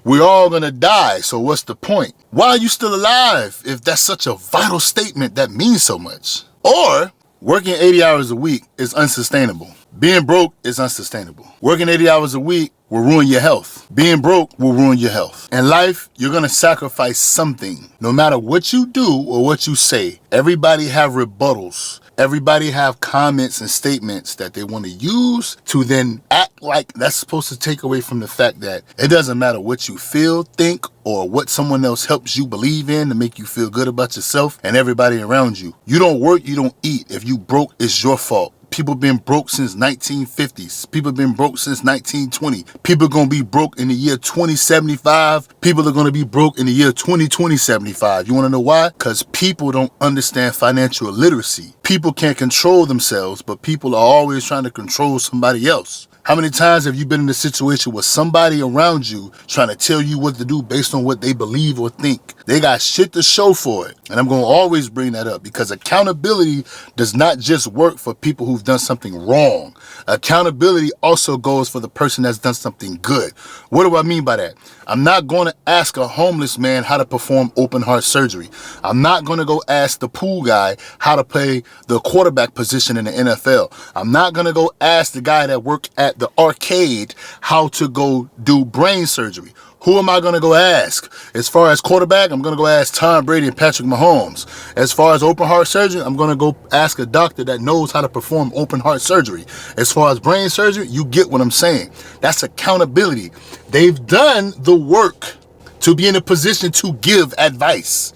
We're all gonna die, so what's the point? Why are you still alive if that's such a vital statement that means so much? Or, working 80 hours a week is unsustainable. Being broke is unsustainable. Working 80 hours a week will ruin your health. Being broke will ruin your health. In life, you're gonna sacrifice something. No matter what you do or what you say, everybody have rebuttals. Everybody have comments and statements that they want to use to then act like that's supposed to take away from the fact that it doesn't matter what you feel, think, or what someone else helps you believe in to make you feel good about yourself and everybody around you. You don't work, you don't eat. If you broke, it's your fault. People been broke since 1950s. People been broke since 1920. People are going to be broke in the year 2075. People are going to be broke in the year 2075. You want to know why? Because people don't understand financial literacy. People can't control themselves, but people are always trying to control somebody else. How many times have you been in a situation with somebody around you trying to tell you what to do based on what they believe or think? They got shit to show for it. And I'm going to always bring that up because accountability does not just work for people who've done something wrong. Accountability also goes for the person that's done something good. What do I mean by that? I'm not going to ask a homeless man how to perform open heart surgery. I'm not going to go ask the pool guy how to play the quarterback position in the NFL. I'm not going to go ask the guy that worked at the arcade how to go do brain surgery. Who am I going to go ask? As far as quarterback, I'm going to go ask Tom Brady and Patrick Mahomes. As far as open heart surgery, I'm going to go ask a doctor that knows how to perform open heart surgery. As far as brain surgery, you get what I'm saying. That's accountability. They've done the work to be in a position to give advice.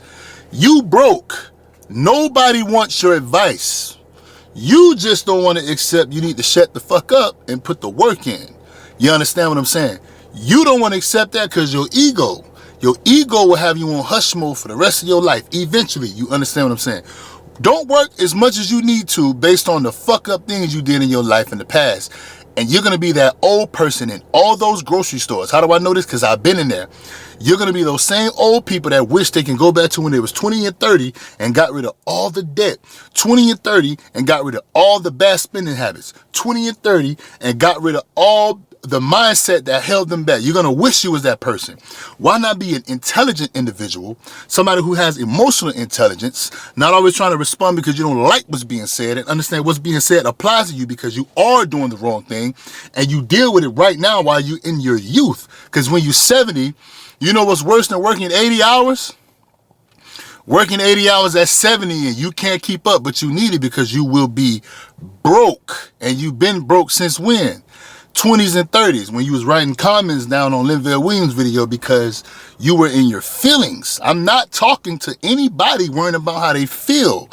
You broke. Nobody wants your advice. You just don't want to accept you need to shut the fuck up and put the work in. You understand what I'm saying? You don't want to accept that because your ego will have you on hush mode for the rest of your life. Eventually, you understand what I'm saying? Don't work as much as you need to based on the fuck up things you did in your life in the past. And you're going to be that old person in all those grocery stores. How do I know this? Because I've been in there. You're going to be those same old people that wish they can go back to when they was 20 and 30 and got rid of all the debt. 20 and 30 and got rid of all the bad spending habits. 20 and 30 and got rid of all the mindset that held them back. You're going to wish you was that person. Why not be an intelligent individual, somebody who has emotional intelligence, not always trying to respond because you don't like what's being said and understand what's being said applies to you because you are doing the wrong thing and you deal with it right now while you're in your youth. Because when you're 70, you know what's worse than working 80 hours? Working 80 hours at 70 and you can't keep up, but you need it because you will be broke. And you've been broke since when? 20s and 30s when you was writing comments down on Linville Williams' video because you were in your feelings. I'm not talking to anybody worrying about how they feel.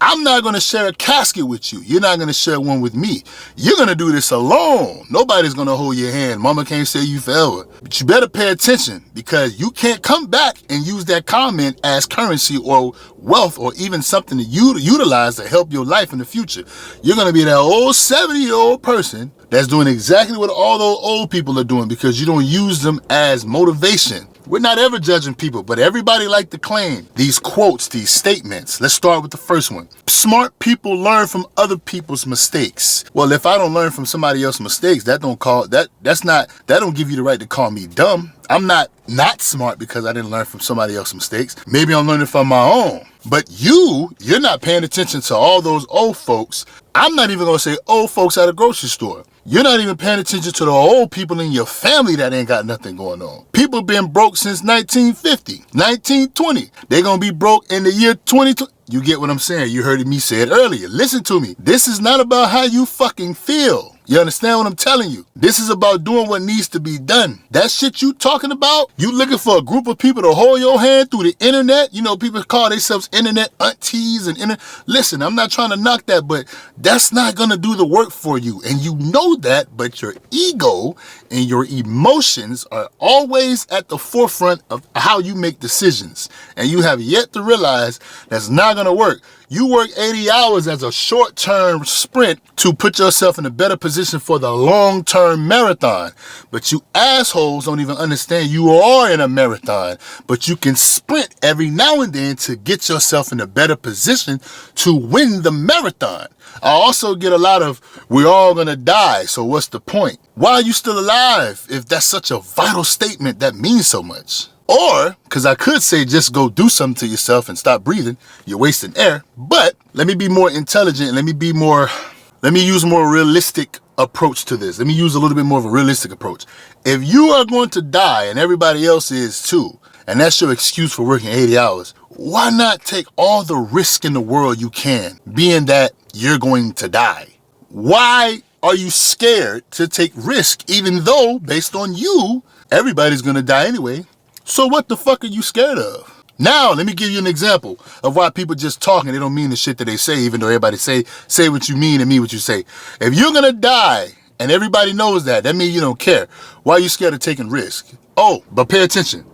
I'm not going to share a casket with you. You're not going to share one with me. You're going to do this alone. Nobody's going to hold your hand. Mama can't say you forever. But you better pay attention because you can't come back and use that comment as currency or wealth or even something to utilize to help your life in the future. You're going to be that old 70-year-old person that's doing exactly what all those old people are doing because you don't use them as motivation. We're not ever judging people, but everybody like to claim these quotes, these statements. Let's start with the first one. Smart people learn from other people's mistakes. Well, if I don't learn from somebody else's mistakes, that don't give you the right to call me dumb. I'm not smart because I didn't learn from somebody else's mistakes. Maybe I'm learning from my own. But you're not paying attention to all those old folks. I'm not even going to say old folks at a grocery store. You're not even paying attention to the old people in your family that ain't got nothing going on. People been broke since 1950, 1920. They're going to be broke in the year 2020. You get what I'm saying? You heard me say it earlier. Listen to me. This is not about how you fucking feel. You understand what I'm telling you? This is about doing what needs to be done. That shit you talking about, you looking for a group of people to hold your hand through the internet. You know, people call themselves internet aunties and Listen, I'm not trying to knock that, but that's not going to do the work for you. And you know that, but your ego and your emotions are always at the forefront of how you make decisions. And you have yet to realize that's not going to work. You work 80 hours as a short-term sprint to put yourself in a better position for the long-term marathon. But you assholes don't even understand you are in a marathon, but you can sprint every now and then to get yourself in a better position to win the marathon. I also get a lot of, we're all gonna die, so what's the point? Why are you still alive if that's such a vital statement that means so much? Or, because I could say just go do something to yourself and stop breathing, you're wasting air. But let me be more intelligent, let me use a more realistic approach to this. Let me use a little bit more of a realistic approach. If you are going to die and everybody else is too, and that's your excuse for working 80 hours, why not take all the risk in the world you can, being that you're going to die? Why are you scared to take risk even though, based on you, everybody's going to die anyway? So what the fuck are you scared of? Now, let me give you an example of why people just talking. They don't mean the shit that they say, even though everybody say what you mean and mean what you say. If you're going to die and everybody knows that means you don't care. Why are you scared of taking risk? Oh, but pay attention.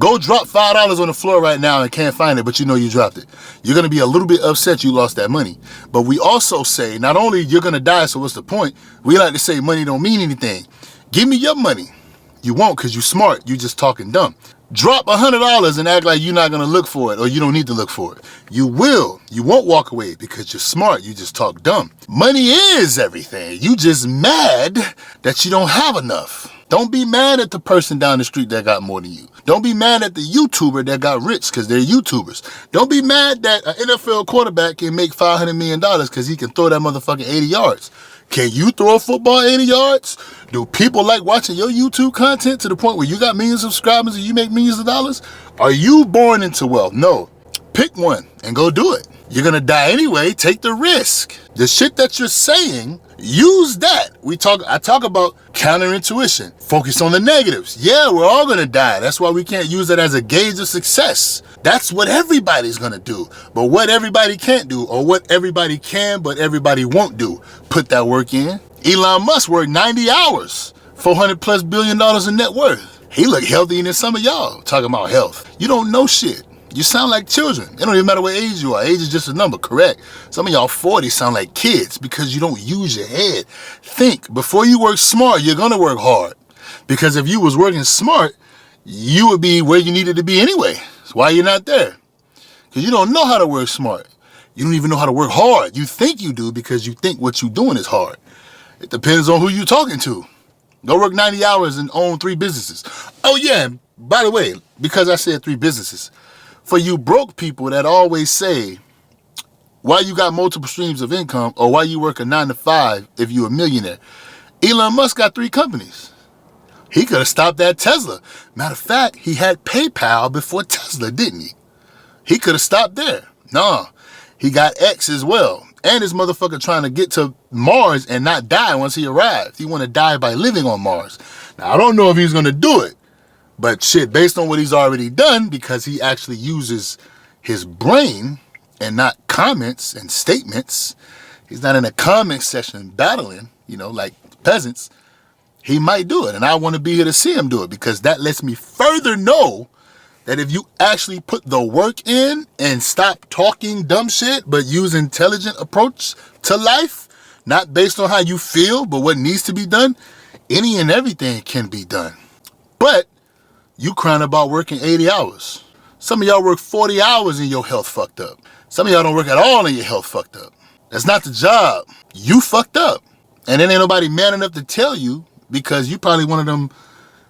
Go drop $5 on the floor right now and can't find it, but you know you dropped it. You're going to be a little bit upset you lost that money. But we also say, not only you're going to die, so what's the point? We like to say money don't mean anything. Give me your money. You won't because you're smart. You just talking dumb. Drop $100 and act like you're not going to look for it or you don't need to look for it. You will. You won't walk away because you're smart. You just talk dumb. Money is everything. You just mad that you don't have enough. Don't be mad at the person down the street that got more than you. Don't be mad at the YouTuber that got rich because they're YouTubers. Don't be mad that an NFL quarterback can make $500 million because he can throw that motherfucking 80 yards. Can you throw a football 80 yards? Do people like watching your YouTube content to the point where you got millions of subscribers and you make millions of dollars? Are you born into wealth? No. Pick one and go do it. You're going to die anyway. Take the risk. The shit that you're saying, use that. I talk about counterintuition. Focus on the negatives. Yeah, we're all going to die. That's why we can't use that as a gauge of success. That's what everybody's going to do. But what everybody can't do, or what everybody can but everybody won't do, put that work in. Elon Musk worked 90 hours, $400+ billion in net worth. He look healthier than some of y'all talking about health. You don't know shit. You sound like children. It don't even matter what age you are. Age is just a number, correct? Some of y'all 40 sound like kids because you don't use your head. Think, before you work smart, you're gonna work hard. Because if you was working smart, you would be where you needed to be anyway. That's why you're not there. Because you don't know how to work smart. You don't even know how to work hard. You think you do because you think what you're doing is hard. It depends on who you're talking to. Go work 90 hours and own 3 businesses. Oh yeah, by the way, because I said 3 businesses, for you broke people that always say, why you got multiple streams of income or why you work a 9 to 5 if you're a millionaire. Elon Musk got 3 companies. He could have stopped at Tesla. Matter of fact, he had PayPal before Tesla, didn't he? He could have stopped there. No, he got X as well. And this motherfucker trying to get to Mars and not die once he arrives. He want to die by living on Mars. Now, I don't know if he's going to do it. But shit, based on what he's already done, because he actually uses his brain and not comments and statements, he's not in a comment section battling, like peasants, he might do it. And I want to be here to see him do it because that lets me further know that if you actually put the work in and stop talking dumb shit, but use intelligent approach to life, not based on how you feel, but what needs to be done, any and everything can be done. But you crying about working 80 hours. Some of y'all work 40 hours and your health fucked up. Some of y'all don't work at all and your health fucked up. That's not the job. You fucked up. And then ain't nobody man enough to tell you because you probably one of them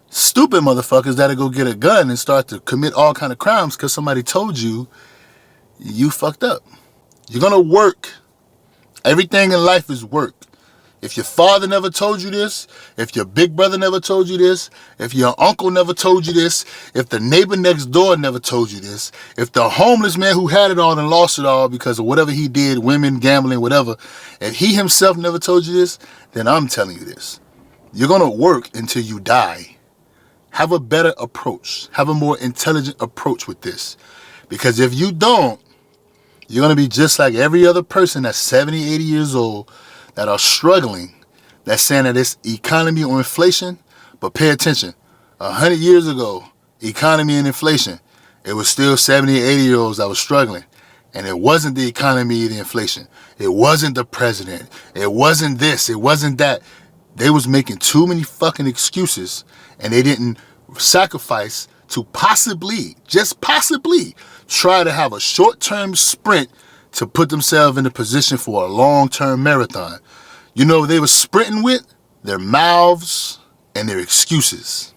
stupid motherfuckers that'll go get a gun and start to commit all kind of crimes because somebody told you you fucked up. You're going to work. Everything in life is work. If your father never told you this, if your big brother never told you this, if your uncle never told you this, if the neighbor next door never told you this, if the homeless man who had it all and lost it all because of whatever he did, women, gambling, whatever, if he himself never told you this, then I'm telling you this. You're going to work until you die. Have a better approach. Have a more intelligent approach with this. Because if you don't, you're going to be just like every other person that's 70, 80 years old that are struggling, that's saying that it's economy or inflation. But pay attention. 100 years ago, economy and inflation, it was still 70 or 80-year-olds that was struggling. And it wasn't the economy, the inflation. It wasn't the president. It wasn't this. It wasn't that. They was making too many fucking excuses, and they didn't sacrifice to possibly, just possibly, try to have a short-term sprint to put themselves in a position for a long-term marathon. You know what they were sprinting with? Their mouths and their excuses.